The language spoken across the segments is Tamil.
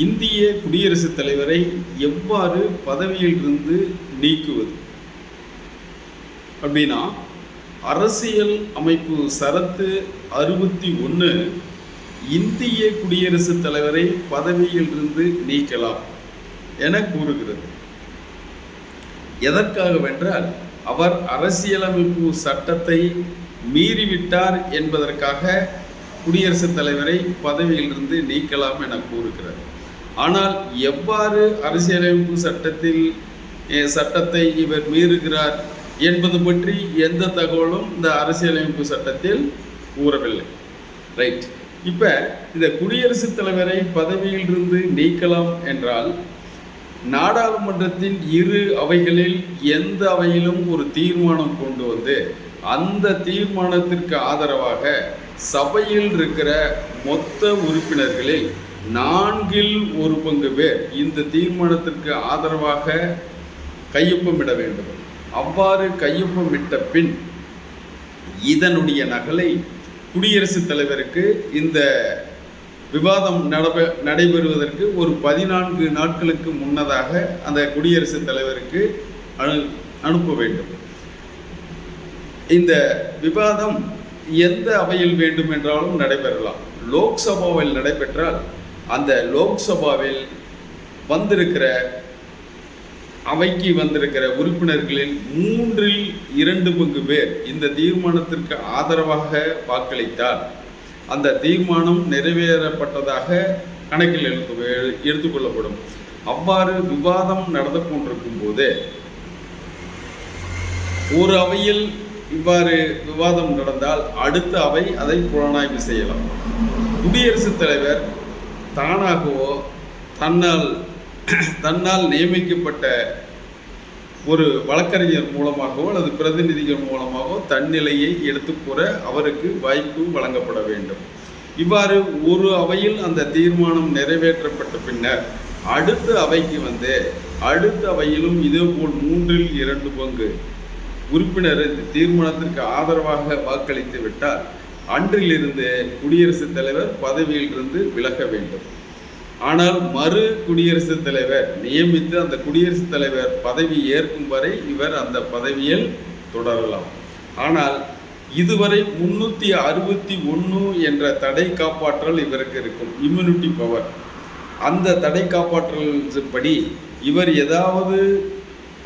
இந்திய குடியரசுத் தலைவரை எவ்வாறு பதவியிலிருந்து நீக்குவது அப்படின்னா, அரசியல் அமைப்பு சரத்து 61 இந்திய குடியரசுத் தலைவரை பதவியிலிருந்து நீக்கலாம் என கூறுகிறது. எதற்காகவென்றால், அவர் அரசியலமைப்பு சட்டத்தை மீறிவிட்டார் என்பதற்காக குடியரசுத் தலைவரை பதவியிலிருந்து நீக்கலாம் என கூறுகிறது. ஆனால் எவ்வாறு அரசியலமைப்பு சட்டத்தை இவர் மீறுகிறார் என்பது பற்றி எந்த தகவலும் இந்த அரசியலமைப்பு சட்டத்தில் கூறவில்லை. ரைட். இப்போ இந்த குடியரசுத் தலைவரை பதவியிலிருந்து நீக்கலாம் என்றால், நாடாளுமன்றத்தின் இரு அவைகளில் எந்த அவையிலும் ஒரு தீர்மானம் கொண்டு வந்து அந்த தீர்மானத்திற்கு ஆதரவாக சபையில் இருக்கிற மொத்த உறுப்பினர்களில் 4/1 பேர் இந்த தீர்மானத்திற்கு ஆதரவாக கையொப்பமிட வேண்டும். அவ்வாறு கையொப்பமிட்ட பின் இதனுடைய நகலை குடியரசுத் தலைவருக்கு இந்த விவாதம் நடைபெறுவதற்கு ஒரு 14 நாட்களுக்கு முன்னதாக அந்த குடியரசுத் தலைவருக்கு அனுப்ப வேண்டும். இந்த விவாதம் எந்த அவையில் வேண்டும் என்றாலும் நடைபெறலாம். லோக்சபாவில் நடைபெற்றால் அந்த லோக்சபாவில் அவைக்கு வந்திருக்கிற உறுப்பினர்களில் 3/2 பேர் இந்த தீர்மானத்திற்கு ஆதரவாக வாக்களித்தால் அந்த தீர்மானம் நிறைவேறப்பட்டதாக கணக்கில் எடுத்துக்கொள்ளப்படும். அவ்வாறு விவாதம் நடந்து கொண்டிருக்கும் போது ஒரு அவையில் இவ்வாறு விவாதம் நடந்தால் அடுத்த அவை அதை புலனாய்வு செய்யலாம். குடியரசுத் தலைவர் தானாகவோ தன்னால் நியமிக்கப்பட்ட ஒரு வழக்கறிஞர் மூலமாகவோ அல்லது பிரதிநிதிகள் மூலமாகவோ தன்னிலையை எடுத்து கூற அவருக்கு வாய்ப்பு வழங்கப்பட வேண்டும். இவ்வாறு ஒரு அவையில் அந்த தீர்மானம் நிறைவேற்றப்பட்ட பின்னர் அடுத்த அவைக்கு வந்து அடுத்த அவையிலும் இதேபோல் 3/2 உறுப்பினர் இந்த தீர்மானத்திற்கு ஆதரவாக வாக்களித்து விட்டால் அன்றிலிருந்து குடியரசுத் தலைவர் பதவியிலிருந்து விலக வேண்டும். ஆனால் மறு குடியரசுத் தலைவர் நியமித்து அந்த குடியரசுத் தலைவர் பதவி ஏற்கும் வரை இவர் அந்த பதவியில் தொடரலாம். ஆனால் இதுவரை 361 என்ற தடை காப்பாற்றல் இவருக்கு இருக்கும், இம்யூனிட்டி பவர். அந்த தடை காப்பாற்றல் படி இவர் ஏதாவது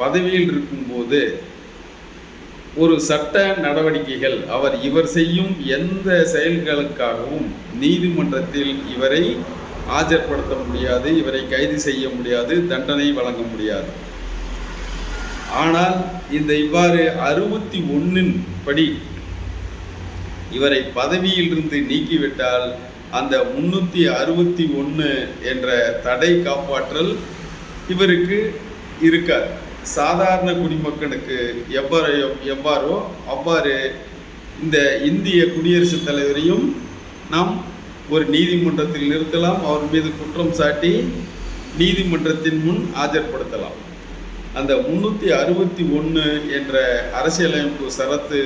பதவியில் இருக்கும்போது ஒரு சட்ட நடவடிக்கைகள் இவர் செய்யும் எந்த செயல்களுக்காகவும் நீதிமன்றத்தில் இவரை ஆஜர்படுத்த முடியாது, இவரை கைது செய்ய முடியாது, தண்டனை வழங்க முடியாது. ஆனால் இந்த இவ்வாறு 61 படி இவரை பதவியிலிருந்து நீக்கிவிட்டால் அந்த 361 என்ற தடை காப்பாற்றல் இவருக்கு இருக்காது. சாதாரண குடிமக்களுக்கு எவ்வாறோ அவ்வாறு இந்த இந்திய குடியரசுத் தலைவரையும் நாம் ஒரு நீதிமன்றத்தில் நிறுத்தலாம், அவர் மீது குற்றம் சாட்டி நீதிமன்றத்தின் முன் ஆஜர்படுத்தலாம். அந்த 361 என்ற அரசியலமைப்பு சரத்து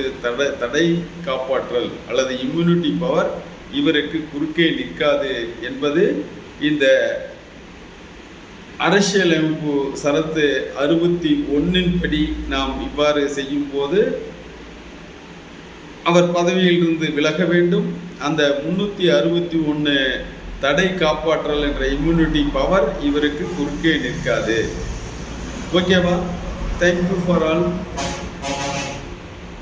தடை காப்பாற்றல் அல்லது இம்யூனிட்டி பவர் இவருக்கு குறுக்கே நிற்காது என்பது இந்த அரசியலமைப்பு சரத்து 61 படி நாம் இவ்வாறு செய்யும் போது அவர் பதவியிலிருந்து விலக வேண்டும். அந்த 361 தடை காப்பாற்றல் என்ற இம்யூனிட்டி பவர் இவருக்கு குறுக்கே நிற்காது. ஓகேவா? Thank you for all.